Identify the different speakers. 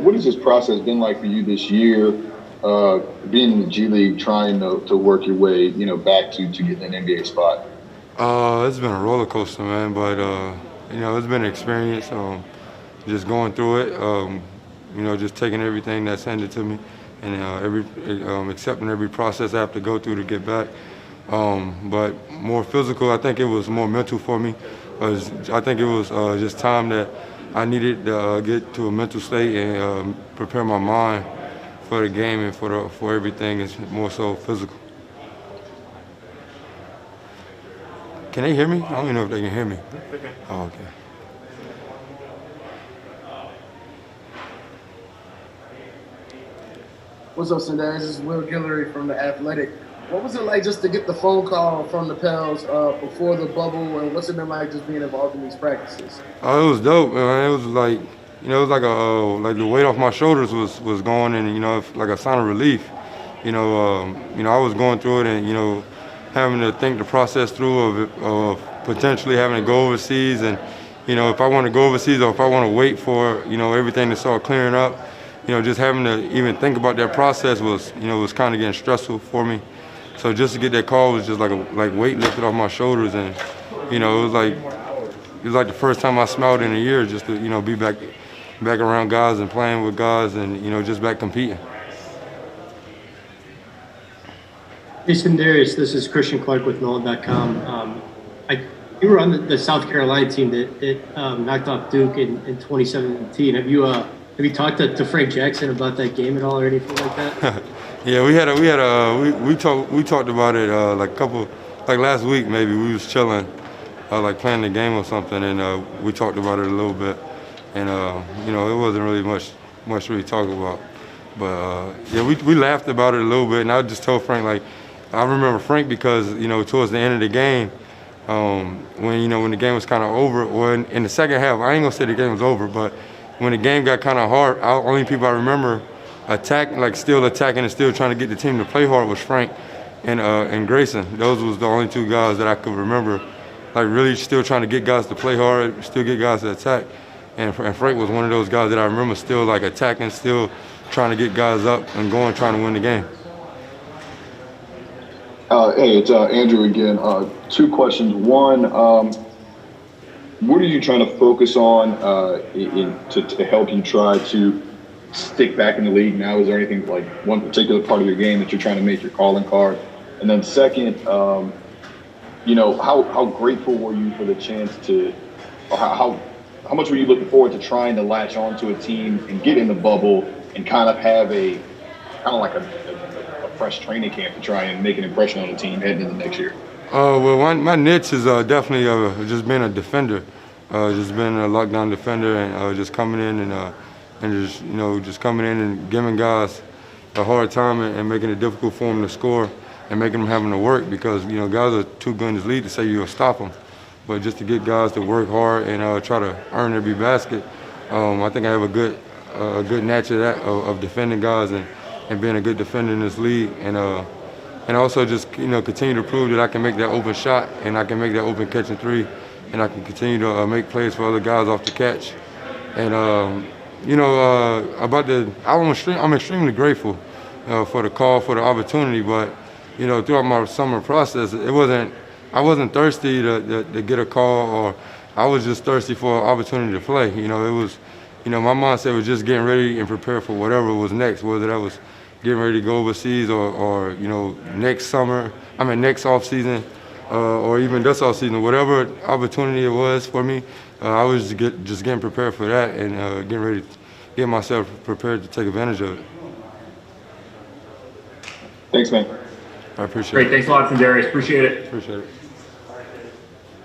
Speaker 1: what has this process been like for you this year, being in the G League, trying to work your way, back to get an NBA spot?
Speaker 2: It's been a roller coaster, man, but it's been an experience. Just going through it, just taking everything that's handed to me, and accepting every process I have to go through to get back. But more physical, I think it was more mental for me. I think it was just time that I needed to get to a mental state and prepare my mind for the game and for everything. It's more so physical. Can they hear me? I don't even know if they can hear me. Oh, okay.
Speaker 3: What's up, Sindarius? This is Will Guillory from The Athletic. What was it like just to get the phone call from the Pels before the bubble, and what's it been like just being involved in these practices?
Speaker 2: Oh, it was dope, man. It was like, it was like like the weight off my shoulders was gone, and like a sign of relief. I was going through it, and having to think the process through of potentially having to go overseas, and if I want to go overseas or if I want to wait for everything to start clearing up, just having to even think about that process was kind of getting stressful for me. So just to get that call was just like weight lifted off my shoulders, and it was like the first time I smiled in a year, just to be back around guys and playing with guys, and just back competing.
Speaker 4: Jason Darius, this is Christian Clark with Nolan.com. You were on the South Carolina team that knocked off Duke in 2017. Have you talked to Frank Jackson about that game at all or anything like that?
Speaker 2: Yeah, we talked about it like last week maybe. We was chilling, like playing the game or something, and we talked about it a little bit, and it wasn't really much to really talk about, but yeah, we laughed about it a little bit, and I just told Frank, like, I remember Frank because towards the end of the game, when the game was kind of over, or in the second half, I ain't gonna say the game was over, but when the game got kind of hard, only people I remember still attacking and still trying to get the team to play hard was Frank and Grayson. Those was the only two guys that I could remember, like really still trying to get guys to play hard, still get guys to attack. And Frank was one of those guys that I remember still like attacking, still trying to get guys up and going, trying to win the game.
Speaker 1: Hey, it's Andrew again. Two questions. One, what are you trying to focus on to help you try to stick back in the league now? Is there anything like one particular part of your game that you're trying to make your calling card? And then second, how grateful were you for the chance to, or how much were you looking forward to trying to latch onto a team and get in the bubble and kind of have a fresh training camp to try and make an impression on the team heading into next year?
Speaker 2: Well, my niche is definitely just being a defender, just being a lockdown defender, and just coming in and just coming in and giving guys a hard time and making it difficult for them to score and making them having to work, because guys are too good in this league to say you'll stop them, but just to get guys to work hard and try to earn every basket. I think I have a good nature of defending guys and being a good defender in this league, and also just continue to prove that I can make that open shot and I can make that open catch and three, and I can continue to make plays for other guys off the catch. And I'm extremely grateful for the call, for the opportunity, but throughout my summer process, I wasn't thirsty to get a call, or I was just thirsty for an opportunity to play. It was, my mindset was just getting ready and prepare for whatever was next, whether that was getting ready to go overseas or next off season, or even this off season, whatever opportunity it was for me, I was just getting prepared for that and getting ready to get myself prepared to take advantage of it.
Speaker 1: Thanks, man.
Speaker 2: I appreciate it.
Speaker 5: Great, thanks a lot, Sindarius. Appreciate it.
Speaker 2: Appreciate it.